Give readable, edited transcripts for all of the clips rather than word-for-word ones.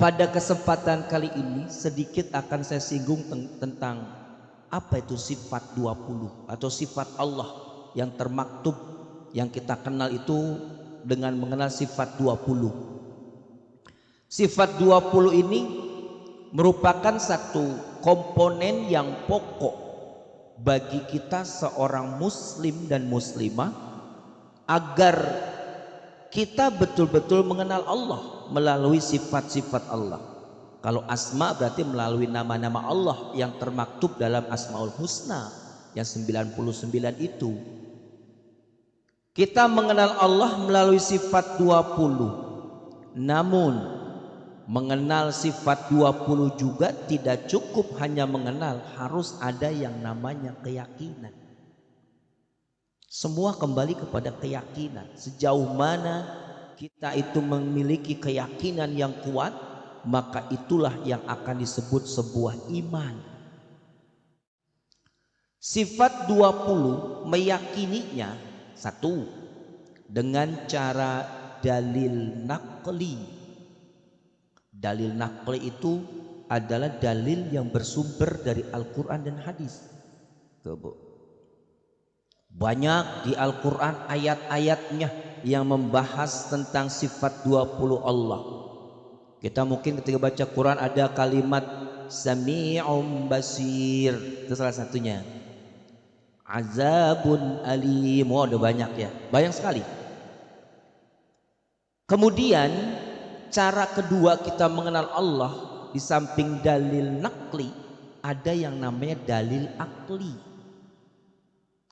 Pada kesempatan kali ini sedikit akan saya singgung tentang apa itu sifat 20 atau sifat Allah yang termaktub yang kita kenal itu dengan mengenal sifat 20. Sifat 20 ini merupakan satu komponen yang pokok bagi kita seorang muslim dan muslimah agar kita betul-betul mengenal Allah melalui sifat-sifat Allah. Kalau asma berarti melalui nama-nama Allah yang termaktub dalam Asmaul Husna yang 99 itu. Kita mengenal Allah melalui sifat 20. Namun mengenal sifat 20 juga tidak cukup hanya mengenal, harus ada yang namanya keyakinan. Semua kembali kepada keyakinan. Sejauh mana kita itu memiliki keyakinan yang kuat, maka itulah yang akan disebut sebuah iman. Sifat 20 meyakininya satu, dengan cara dalil naqli. Dalil naqli itu adalah dalil yang bersumber dari Al-Quran dan hadis. Tuh, Bu. Banyak di Al-Quran ayat-ayatnya yang membahas tentang sifat 20 Allah. Kita mungkin ketika baca Quran ada kalimat Sami'um basir, itu salah satunya. Azabun alim, ada banyak ya, banyak sekali. Kemudian cara kedua kita mengenal Allah di samping dalil naqli, ada yang namanya dalil akli.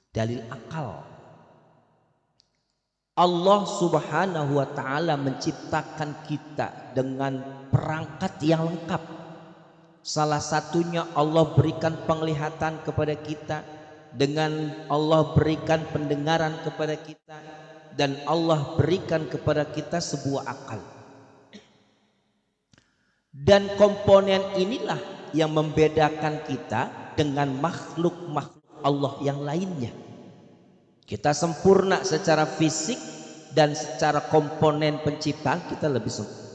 Dalil akal. Allah subhanahu wa ta'ala menciptakan kita dengan perangkat yang lengkap. Salah satunya Allah berikan penglihatan kepada kita, dengan Allah berikan pendengaran kepada kita, dan Allah berikan kepada kita sebuah akal. Dan komponen inilah yang membedakan kita dengan makhluk-makhluk Allah yang lainnya. Kita sempurna secara fisik dan secara komponen penciptaan kita lebih sempurna.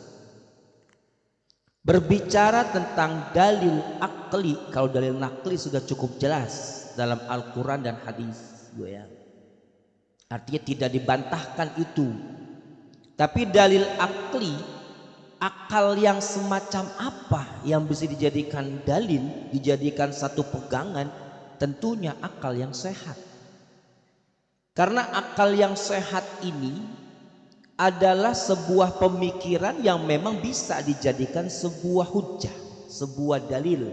Berbicara tentang dalil akli, kalau dalil nakli sudah cukup jelas dalam Al-Quran dan hadis, artinya tidak dibantahkan itu. Tapi dalil akli, akal yang semacam apa yang bisa dijadikan dalil, dijadikan satu pegangan, tentunya akal yang sehat. Karena akal yang sehat ini adalah sebuah pemikiran yang memang bisa dijadikan sebuah hujjah, sebuah dalil.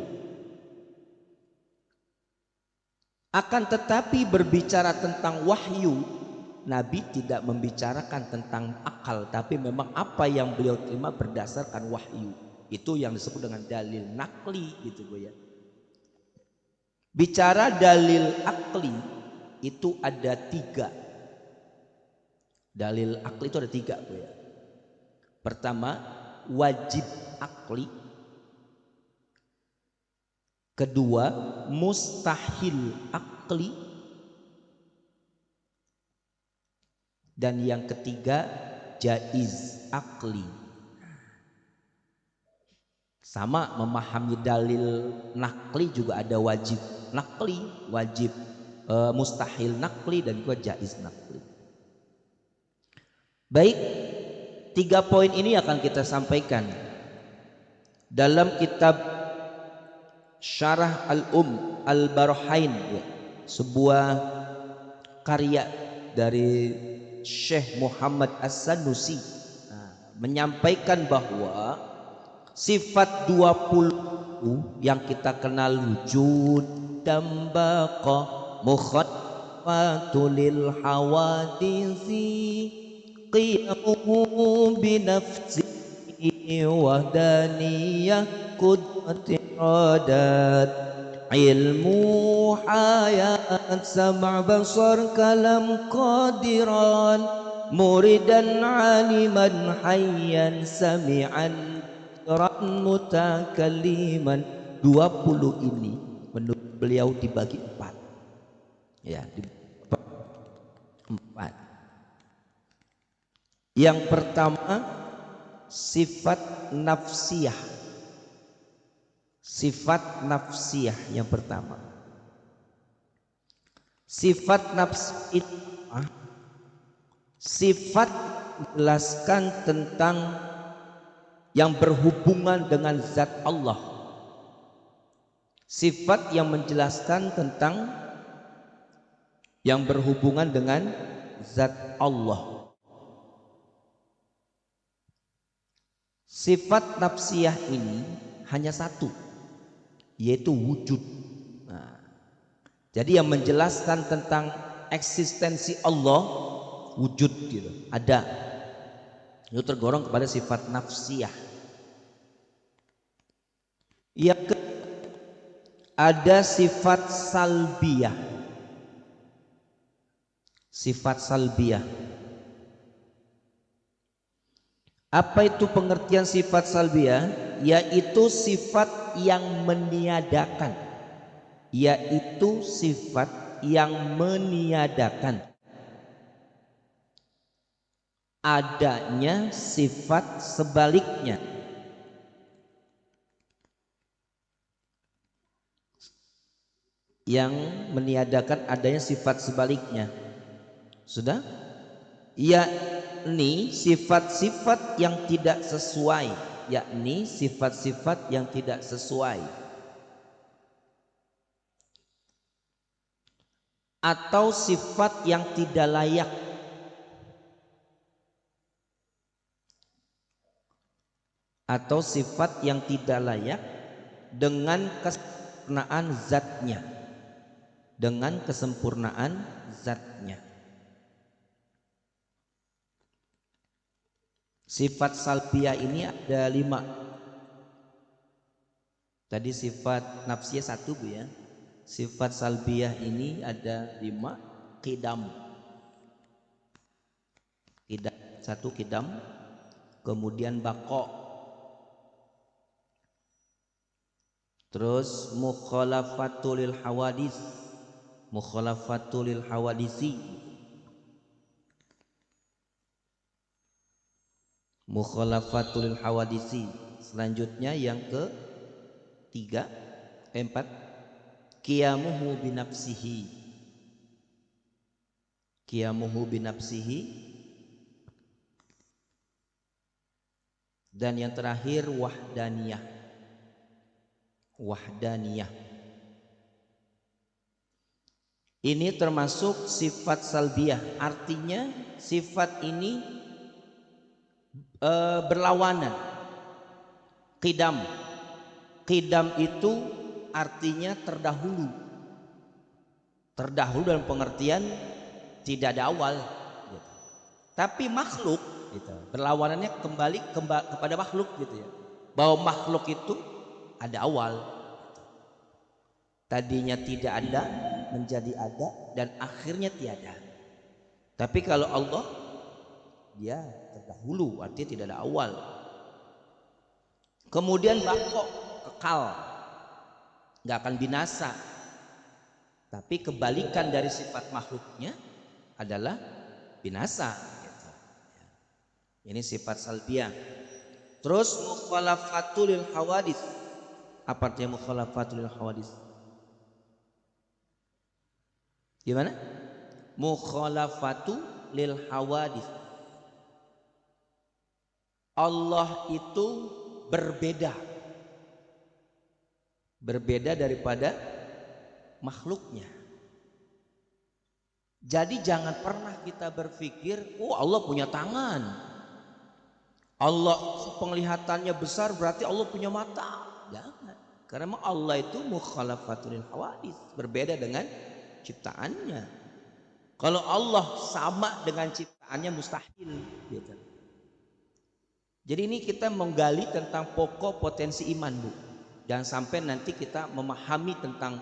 Akan tetapi berbicara tentang wahyu, Nabi tidak membicarakan tentang akal, tapi memang apa yang beliau terima berdasarkan wahyu. Itu yang disebut dengan dalil nakli gitu Bu ya. Bicara dalil akli itu ada 3. Dalil akli itu ada 3 Bu ya. Pertama, wajib akli. Kedua, mustahil akli. Dan yang ketiga, jaiz akli. Sama memahami dalil nakli juga ada wajib nakli, wajib mustahil nakli, dan juga jaiz nakli. Baik, 3 poin ini akan kita sampaikan dalam kitab Syarah Al-Barhain, sebuah karya dari Syekh Muhammad As-Sanusi, menyampaikan bahwa sifat 20 yang kita kenal wujud dan baqa mukhafatul lil hawadisi qiyamuhu binafsihi wahdaniyah qudrati radat ilmu hayat sama' basar kalam qadiran muridan aliman hayyan sami'an mutakalliman. 20 ini menurut beliau dibagi 4 ya, 4. Yang pertama sifat nafsiyah. Sifat nafsiyah yang pertama. Sifat nafs itu sifat menjelaskan tentang yang berhubungan dengan zat Allah. Sifat yang menjelaskan tentang yang berhubungan dengan zat Allah. Sifat nafsiyah ini hanya satu, yaitu wujud. Nah, jadi yang menjelaskan tentang eksistensi Allah, wujud gitu, ada. Itu tergolong kepada sifat nafsiyah. Yang ada sifat salbiyah. Sifat salbiyah. Apa itu pengertian sifat salbiyah? Yaitu sifat yang meniadakan. Yaitu sifat yang meniadakan adanya sifat sebaliknya. Yang meniadakan adanya sifat sebaliknya. Sudah? Yakni sifat-sifat yang tidak sesuai. Yakni sifat-sifat yang tidak sesuai. Atau sifat yang tidak layak. Atau sifat yang tidak layak dengan kesempurnaan zatnya. Dengan kesempurnaan zatnya. Sifat salbiyah ini ada 5. Tadi sifat nafsiyah 1 Bu ya. Sifat salbiyah ini ada 5. Qidam. Satu qidam. Kemudian baqa. Terus mukhalafatul lil hawadis. Mukhalafatul lil hawadisi. Mukhalafatul lil hawadisi. Selanjutnya yang ke-4 qiyamuhu binafsihi. Qiyamuhu binafsihi. Dan yang terakhir wahdaniyah. Wahdaniyah. Ini termasuk sifat salbiyah. Artinya sifat ini berlawanan. Qidam. Qidam itu artinya terdahulu. Terdahulu dalam pengertian tidak ada awal. Tapi makhluk gitu, berlawanannya kembali kepada makhluk gitu ya. Bahwa makhluk itu ada awal. Tadinya tidak ada menjadi ada dan akhirnya tiada. Tapi kalau Allah dia terdahulu, artinya tidak ada awal. Kemudian baqo, kekal, nggak akan binasa. Tapi kebalikan dari sifat makhluknya adalah binasa. Ini sifat salbiyah. Terus mukhalafatul lil hawadis. Apa artinya mukhalafatul lil hawadis? Gimana? Mukhalafatu lil hawadis. Allah itu berbeda. Berbeda daripada makhluknya. Jadi jangan pernah kita berpikir, oh Allah punya tangan. Allah penglihatannya besar berarti Allah punya mata. Jangan. Karena Allah itu mukhalafatul lil hawadis. Berbeda dengan ciptaannya. Kalau Allah sama dengan ciptaannya mustahil gitu. Jadi ini kita menggali tentang pokok potensi iman Bu. Jangan sampai nanti kita memahami tentang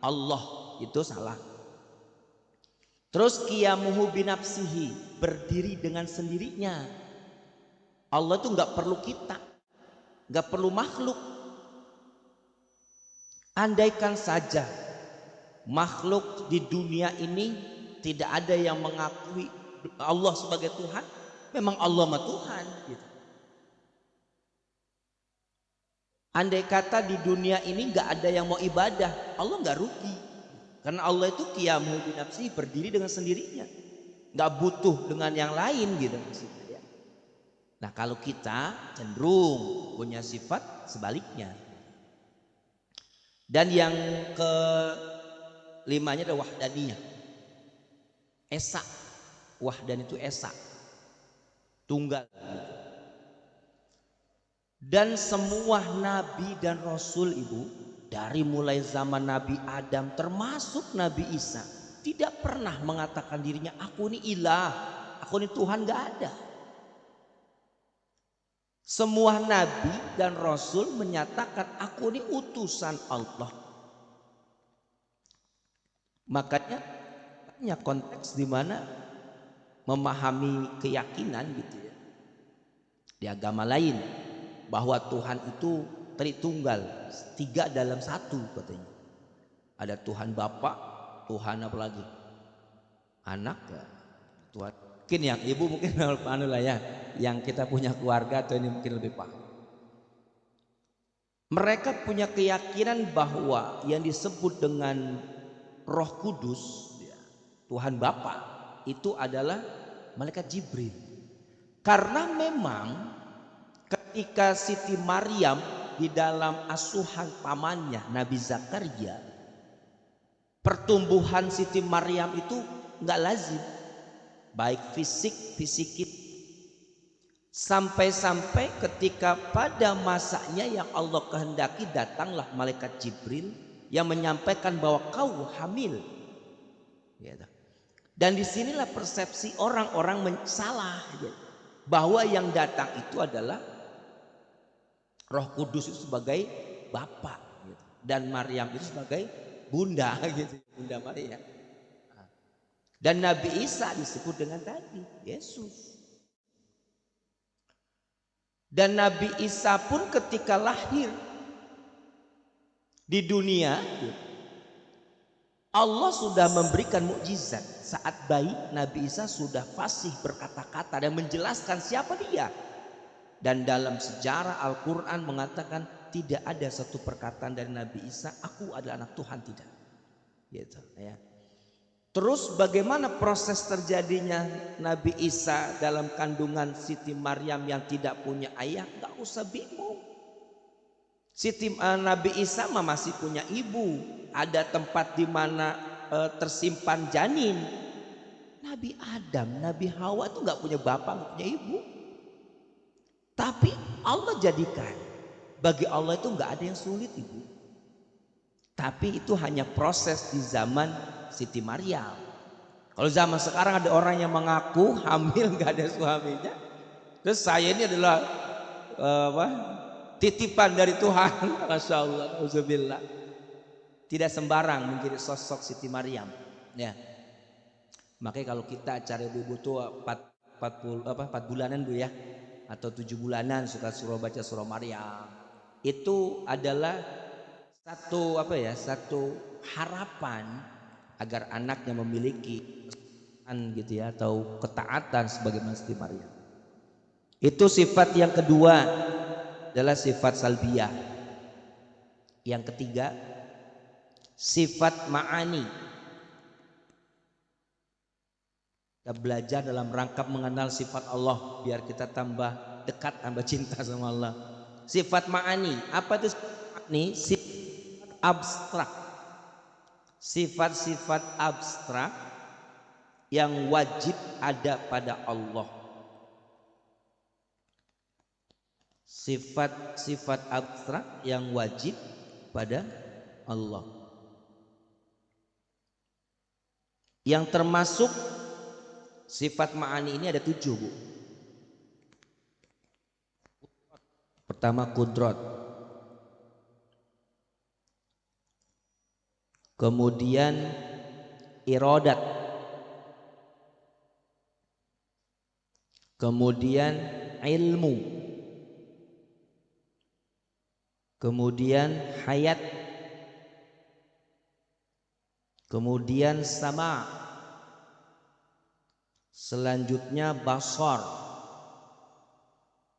Allah itu salah. Terus qiyamuhu binafsihi, berdiri dengan sendirinya. Allah itu nggak perlu kita, nggak perlu makhluk. Andaikan saja makhluk di dunia ini tidak ada yang mengakui Allah sebagai Tuhan, memang Allah mah Tuhan gitu. Andai kata di dunia ini nggak ada yang mau ibadah, Allah nggak rugi. Karena Allah itu qiyamu binafsi, berdiri dengan sendirinya, nggak butuh dengan yang lain gitu maksudnya ya. Nah kalau kita cenderung punya sifat sebaliknya. Dan yang kelimanya adalah wahdaniyah, esa. Wahdan itu esa, tunggal. Dan semua nabi dan rasul ibu, dari mulai zaman Nabi Adam termasuk Nabi Isa, tidak pernah mengatakan dirinya aku ini ilah, aku ini Tuhan, gak ada. Semua nabi dan rasul menyatakan aku ini utusan Allah. Makanya banyak konteks di mana memahami keyakinan gitu ya di agama lain bahwa Tuhan itu Tritunggal, 3 dalam 1 katanya. Ada Tuhan Bapa, Tuhan apa lagi? Anak ya. Tuhan. Mungkin yang ibu mungkin anu lah ya, yang kita punya keluarga atau ini mungkin lebih paham. Mereka punya keyakinan bahwa yang disebut dengan Roh Kudus, Tuhan Bapa, itu adalah malaikat Jibril. Karena memang ketika Siti Maryam di dalam asuhan pamannya Nabi Zakaria, pertumbuhan Siti Maryam itu nggak lazim, baik fisik, sampai-sampai ketika pada masanya yang Allah kehendaki datanglah malaikat Jibril yang menyampaikan bahwa kau hamil. Dan disinilah persepsi orang-orang salah bahwa yang datang itu adalah Roh Kudus itu sebagai Bapa dan Maryam itu sebagai Bunda gitu, Bunda Maria. Dan Nabi Isa disebut dengan tadi Yesus. Dan Nabi Isa pun ketika lahir di dunia, Allah sudah memberikan mukjizat. Saat bayi Nabi Isa sudah fasih berkata-kata dan menjelaskan siapa dia. Dan dalam sejarah Al-Quran mengatakan tidak ada satu perkataan dari Nabi Isa aku adalah anak Tuhan, tidak gitu ya. Terus bagaimana proses terjadinya Nabi Isa dalam kandungan Siti Maryam yang tidak punya ayah? Gak usah bingung. Nabi Isa masih punya ibu, ada tempat di mana tersimpan janin. Nabi Adam, Nabi Hawa itu gak punya bapak, gak punya ibu. Tapi Allah jadikan, bagi Allah itu nggak ada yang sulit ibu. Tapi itu hanya proses di zaman Siti Maryam. Kalau zaman sekarang ada orang yang mengaku hamil nggak ada suaminya, terus saya ini adalah titipan dari Tuhan, masya Allah, auzubillah. Tidak sembarang menjadi sosok Siti Maryam. Ya, makanya kalau kita acara ibu tuh 4 bulanan bu ya, atau 7 bulanan suka baca surah Maryam, itu adalah satu harapan agar anaknya memiliki gitu ya, atau ketaatan sebagaimana Siti Maryam. Itu sifat yang kedua adalah sifat salbiyah. Yang ketiga sifat ma'ani. Kita belajar dalam rangka mengenal sifat Allah biar kita tambah dekat, tambah cinta sama Allah. Sifat ma'ani, apa itu ma'ani? Sifat abstrak. Sifat-sifat abstrak yang wajib ada pada Allah. Sifat-sifat abstrak yang wajib pada Allah. Yang termasuk sifat ma'ani ini ada 7 bu. Pertama kudrat, kemudian iradat, kemudian ilmu, kemudian hayat, kemudian sama, selanjutnya basar,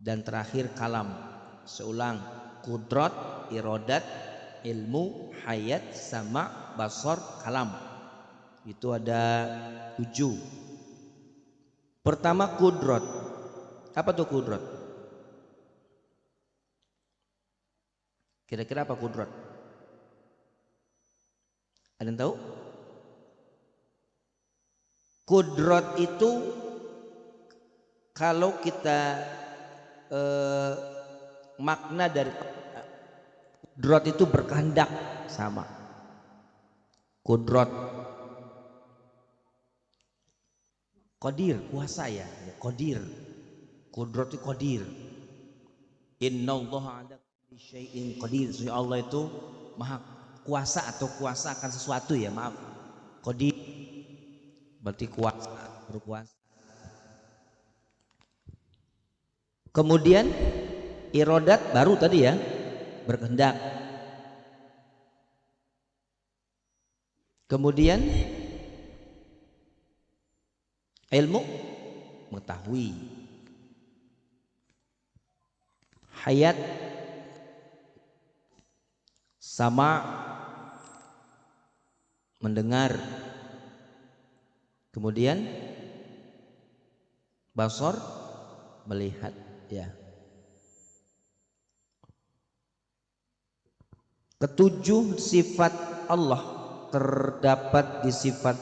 dan terakhir kalam. Seulang, Kudrat, irodat, ilmu, hayat, sama, basar, kalam. Itu ada 7. Pertama kudrat. Apa tuh kudrat? Kira-kira apa kudrat? Ada yang tahu? Kudrat itu kalau kita makna dari kudrat itu berkehendak, sama. Kudrat qadir, kuasa ya, qadir. Kudrat itu qadir. Innallaha ala kulli syai'in qadir. Allah itu maha kuasa atau kuasa akan sesuatu ya, maaf. Qadir berarti kuasa, berkuasa. Kemudian irodat baru tadi ya, berkehendak. Kemudian ilmu, mengetahui. Hayat, sama, mendengar. Kemudian basar, melihat ya. Ketujuh sifat Allah terdapat di sifat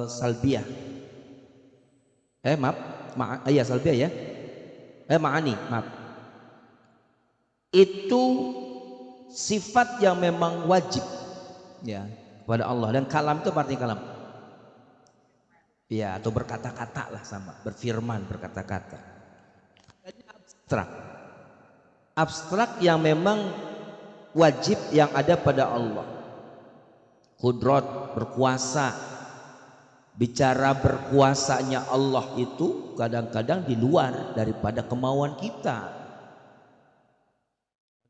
salbiyah. Iya salbiyah ya. Ma'ani, maaf. Itu sifat yang memang wajib ya kepada Allah, dan kalam itu artinya kalam. Ya, atau berkata-kata lah, sama, berfirman, berkata-kata. Abstrak. Abstrak yang memang wajib yang ada pada Allah. Kudrat, berkuasa. Bicara berkuasanya Allah itu kadang-kadang di luar daripada kemauan kita.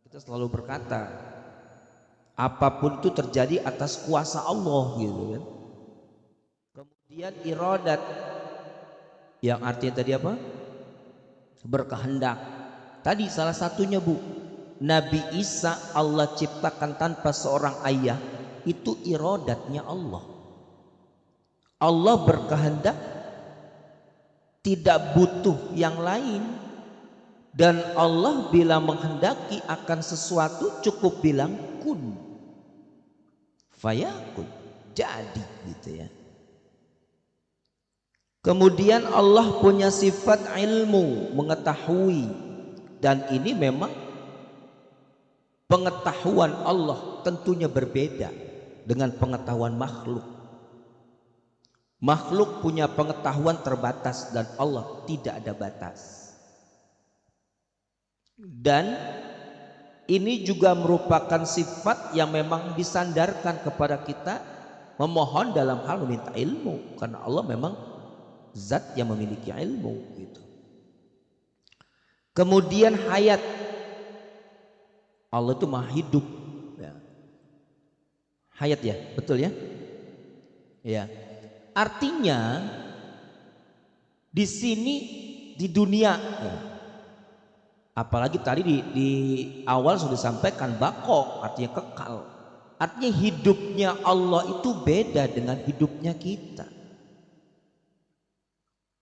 Kita selalu berkata apapun itu terjadi atas kuasa Allah gitu kan. Kemudian iradat yang artinya tadi apa? Berkehendak. Tadi salah satunya Bu, Nabi Isa Allah ciptakan tanpa seorang ayah, itu iradatnya Allah. Allah berkehendak, tidak butuh yang lain, dan Allah bila menghendaki akan sesuatu cukup bilang kun fayakun, jadi gitu ya. Kemudian Allah punya sifat ilmu, mengetahui, dan ini memang pengetahuan Allah tentunya berbeda dengan pengetahuan makhluk. Makhluk punya pengetahuan terbatas dan Allah tidak ada batas. Dan ini juga merupakan sifat yang memang disandarkan kepada kita memohon dalam hal meminta ilmu, karena Allah memang zat yang memiliki ilmu gitu. Kemudian hayat, Allah itu maha hidup ya. Hayat ya, betul ya? Ya. Artinya di sini di dunia ya, apalagi tadi di awal sudah disampaikan bako artinya kekal. Artinya hidupnya Allah itu beda dengan hidupnya kita.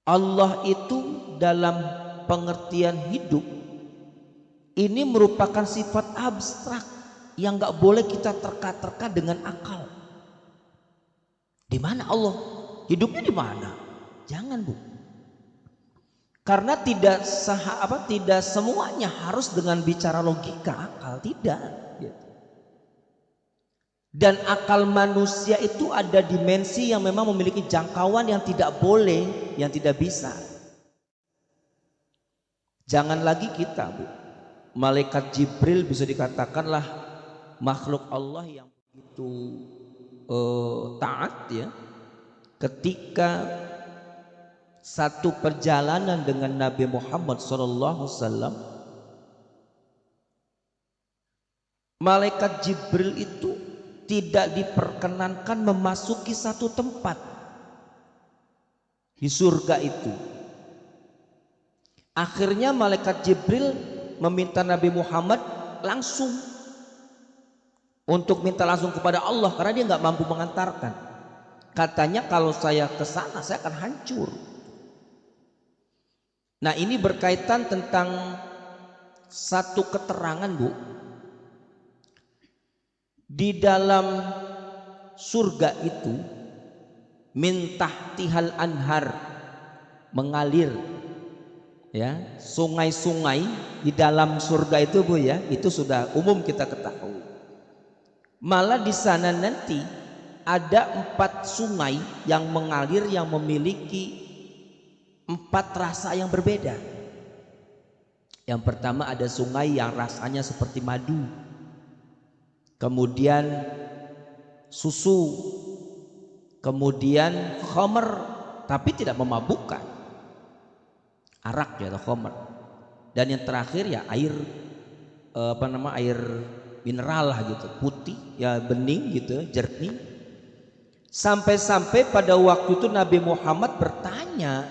Allah itu dalam pengertian hidup ini merupakan sifat abstrak yang gak boleh kita terka-terka dengan akal. Di mana Allah? Hidupnya di mana? Jangan Bu. Karena tidak semuanya harus dengan bicara logika akal, tidak. Dan akal manusia itu ada dimensi yang memang memiliki jangkauan yang tidak boleh, yang tidak bisa. Jangan lagi kita Bu, malaikat Jibril bisa dikatakanlah makhluk Allah yang begitu taat ya. Ketika satu perjalanan dengan Nabi Muhammad SAW, malaikat Jibril itu tidak diperkenankan memasuki satu tempat di surga itu. Akhirnya malaikat Jibril meminta Nabi Muhammad langsung untuk minta langsung kepada Allah karena dia nggak mampu mengantarkan. Katanya kalau saya ke sana saya akan hancur. Nah, ini berkaitan tentang satu keterangan, Bu. Di dalam surga itu min tahtihal anhar, mengalir ya, sungai-sungai di dalam surga itu, Bu ya. Itu sudah umum kita ketahui. Malah di sana nanti ada 4 sungai yang mengalir yang memiliki 4 rasa yang berbeda. Yang pertama ada sungai yang rasanya seperti madu, kemudian susu, kemudian khamr tapi tidak memabukkan, arak ya atau khamr, dan yang terakhir ya air air mineral lah gitu, putih ya, bening gitu, jernih. Sampai-sampai pada waktu itu Nabi Muhammad bertanya,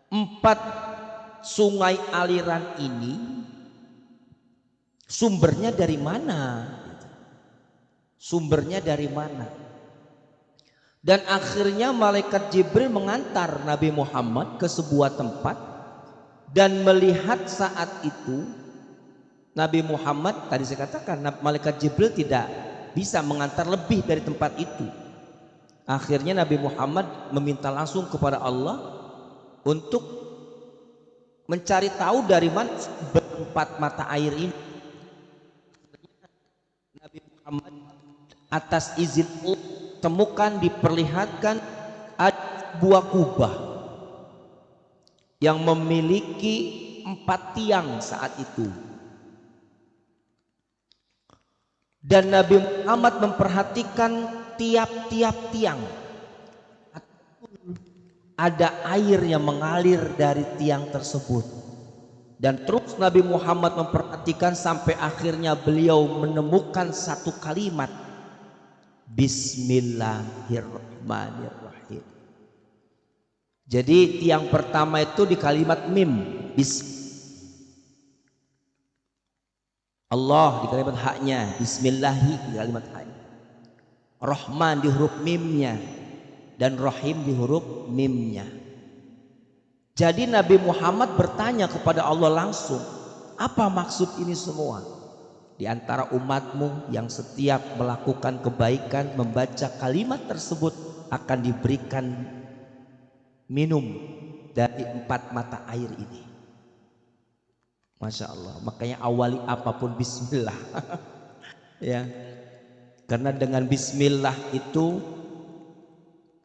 4 sungai aliran ini sumbernya dari mana? Sumbernya dari mana? Dan akhirnya malaikat Jibril mengantar Nabi Muhammad ke sebuah tempat, dan melihat saat itu Nabi Muhammad, tadi saya katakan malaikat Jibril tidak bisa mengantar lebih dari tempat itu. Akhirnya Nabi Muhammad meminta langsung kepada Allah untuk mencari tahu dari mana 4 mata air ini. Nabi Muhammad atas izin Allah temukan, diperlihatkan ada buah kubah yang memiliki 4 tiang saat itu. Dan Nabi Muhammad memperhatikan tiap-tiap tiang ada air yang mengalir dari tiang tersebut. Dan terus Nabi Muhammad memperhatikan sampai akhirnya beliau menemukan satu kalimat, Bismillahirrahmanirrahim. Jadi tiang pertama itu di kalimat mim, Allah di kalimat haknya, Bismillahi di kalimat haknya, Rahman di huruf mimnya, dan Rahim di huruf mimnya. Jadi Nabi Muhammad bertanya kepada Allah langsung, apa maksud ini semua? Di antara umatmu yang setiap melakukan kebaikan membaca kalimat tersebut akan diberikan minum dari 4 mata air ini. Masya Allah, makanya awali apapun bismillah. Ya, karena dengan bismillah itu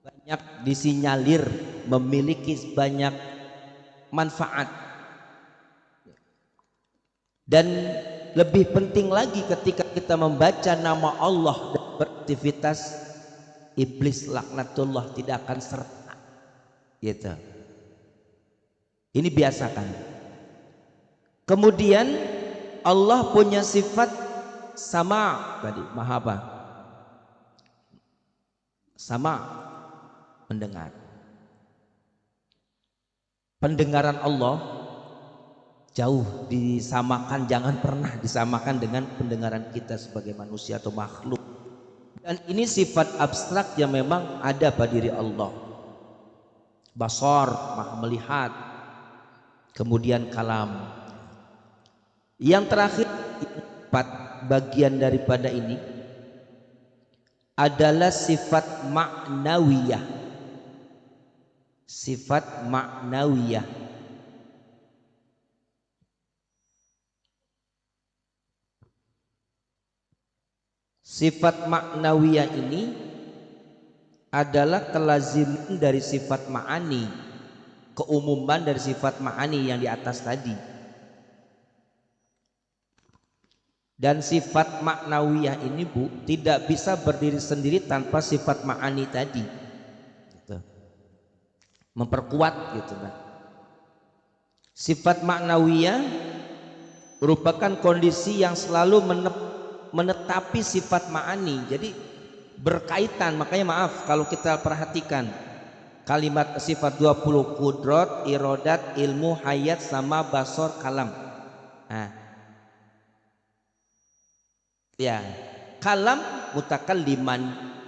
banyak disinyalir memiliki banyak manfaat. Dan lebih penting lagi ketika kita membaca nama Allah dan beraktivitas, iblis laknatullah tidak akan serta gitu. Ini biasakan. Kemudian Allah punya sifat sama tadi, maha apa? Sama, mendengar. Pendengaran Allah jauh disamakan, jangan pernah disamakan dengan pendengaran kita sebagai manusia atau makhluk. Dan ini sifat abstrak yang memang ada pada diri Allah. Basar, maha melihat. Kemudian kalam. Yang terakhir, 4 bagian daripada ini adalah sifat ma'nawiyah. Sifat ma'nawiyah. Sifat ma'nawiyah ini adalah kelaziman dari sifat ma'ani, keumuman dari sifat ma'ani yang di atas tadi. Dan sifat ma'nawiyah ini, Bu, tidak bisa berdiri sendiri tanpa sifat ma'ani tadi gitu. Memperkuat gitu kan. Sifat ma'nawiyah merupakan kondisi yang selalu menetapi sifat ma'ani. Jadi berkaitan, makanya maaf kalau kita perhatikan kalimat sifat 20, kudrat, irodat, ilmu, hayat, sama, basor, kalam. Nah, Ya, kalam mutakalliman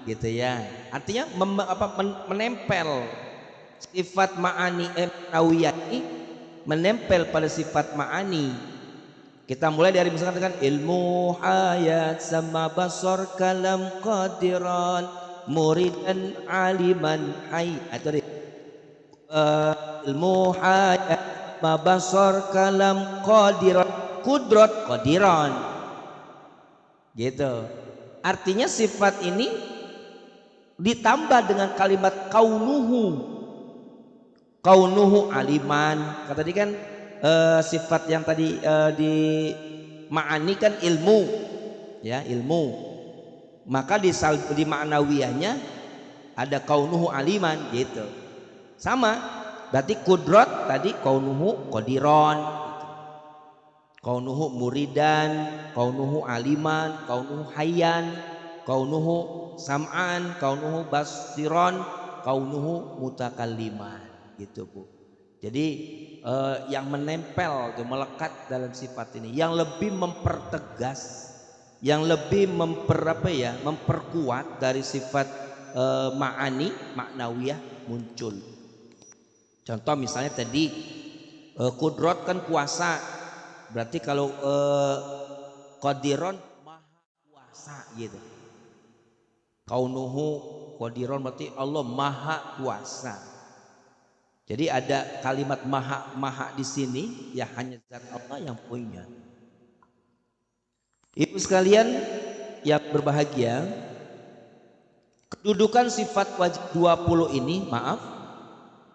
gitu ya. Artinya menempel sifat ma'ani ma'nawiyah ini menempel pada sifat ma'ani. Kita mulai dari misalkan dengan ilmu hayat sama basar kalam qadiran muridan aliman hay atau ilmu hayat sama basar kalam qadiran kudrat qadiran gitu. Artinya sifat ini ditambah dengan kalimat kaunuhu aliman. Kata tadi kan sifat yang tadi di ma'ani kan ilmu, ya ilmu. Maka di ma'nawiyahnya ada kaunuhu aliman gitu. Sama, berarti kudrat tadi kaunuhu qadiron, kaunuhu muridan, kaunuhu aliman, kaunuhu hayyan, kaunuhu sam'an, kaunuhu basiron, kaunuhu mutakalliman gitu Bu. Jadi yang menempel, melekat dalam sifat ini, yang lebih mempertegas, yang lebih memperkuat dari sifat ma'ani, ma'nawiyah muncul. Contoh misalnya tadi kudrat kan kuasa, berarti kalau qadiron maha kuasa gitu. Kaunuhu qadiron berarti Allah maha kuasa. Jadi ada kalimat maha di sini, ya hanya zat Allah yang punya. Ibu sekalian yang berbahagia, kedudukan sifat wajib 20 ini, maaf,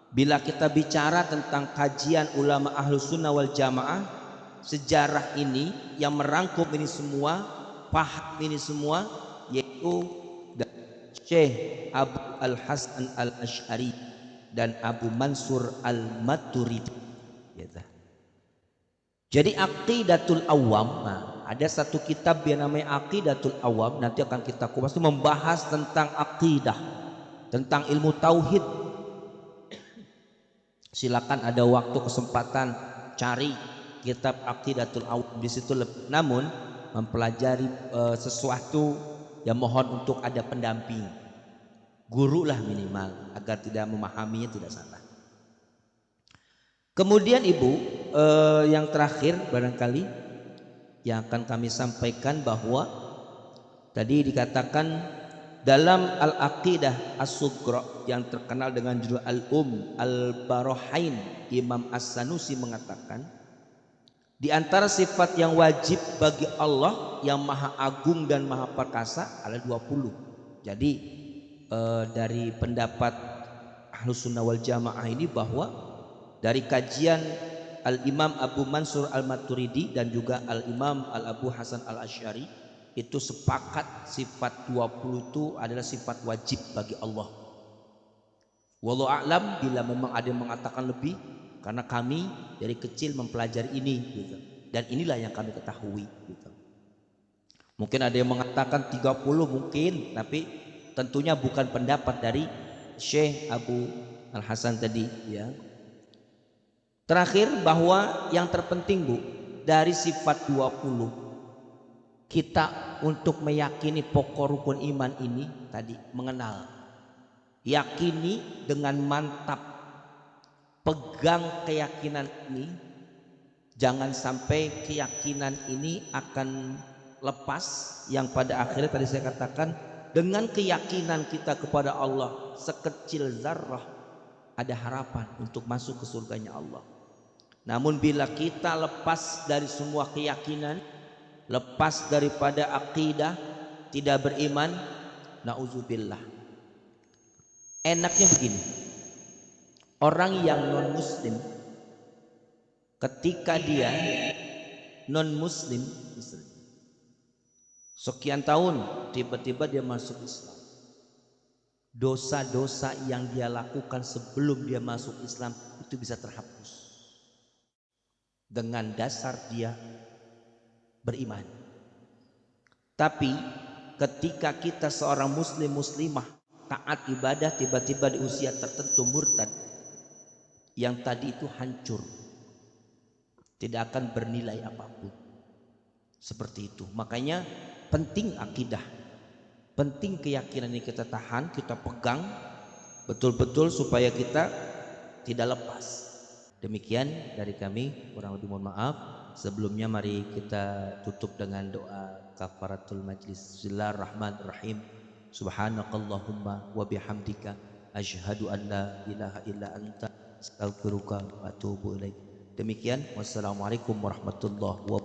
bila kita bicara tentang kajian ulama Ahlus Sunnah wal Jamaah, sejarah ini yang merangkum ini semua, paham ini semua, yaitu Syekh Abu Al-Hasan Al-Asy'ari dan Abu Mansur Al-Maturidi gitu. Jadi Aqidatul Awam, ada satu kitab yang namanya Aqidatul Awam, nanti akan kita kupas, itu membahas tentang akidah, tentang ilmu tauhid. Silakan ada waktu kesempatan cari kitab Aqidatul Awam di situ. Namun mempelajari sesuatu yang mohon untuk ada pendamping, guru lah minimal, agar tidak memahaminya tidak salah. Kemudian Ibu, yang terakhir barangkali yang akan kami sampaikan, bahwa tadi dikatakan dalam Al-Aqidah As-Sughra yang terkenal dengan judul Al-Barohain, Imam As-Sanusi mengatakan di antara sifat yang wajib bagi Allah yang maha agung dan maha perkasa ada 20. Jadi dari pendapat Ahlus Sunnah wal Jamaah ini, bahwa dari kajian Al-Imam Abu Mansur Al-Maturidi dan juga Al-Imam Al-Abu Hasan Al-Asy'ari, itu sepakat sifat 20 itu adalah sifat wajib bagi Allah. Wallahu a'lam, bila memang ada yang mengatakan lebih, karena kami dari kecil mempelajari ini gitu. Dan inilah yang kami ketahui gitu. Mungkin ada yang mengatakan 30 mungkin, tapi tentunya bukan pendapat dari Syekh Abu Al-Hasan tadi ya. Terakhir, bahwa yang terpenting Bu, dari sifat 20 kita untuk meyakini pokok rukun iman ini tadi, mengenal, yakini dengan mantap, pegang keyakinan ini, jangan sampai keyakinan ini akan lepas, yang pada akhirnya tadi saya katakan, dengan keyakinan kita kepada Allah sekecil zarrah, ada harapan untuk masuk ke surganya Allah. Namun bila kita lepas dari semua keyakinan, lepas daripada akidah, tidak beriman, na'udzubillah. Enaknya begini, orang yang non muslim, ketika dia non muslim sekian tahun, tiba-tiba dia masuk Islam, dosa-dosa yang dia lakukan sebelum dia masuk Islam itu bisa terhapus dengan dasar dia beriman. Tapi ketika kita seorang muslim muslimah taat ibadah, tiba-tiba di usia tertentu murtad, yang tadi itu hancur, tidak akan bernilai apapun. Seperti itu. Makanya Penting akidah, penting keyakinan ini kita tahan, kita pegang betul-betul supaya kita tidak lepas. Demikian dari kami, kurang lebih mohon maaf. Sebelumnya mari kita tutup dengan doa kafaratul majlis. Bismillahirrahmanirrahim. Subhanakallahumma wa bihamdika asyhadu an la ilaha illa anta astaghfiruka wa atubu ilaik. Demikian, wassalamualaikum warahmatullahi wabarakatuh.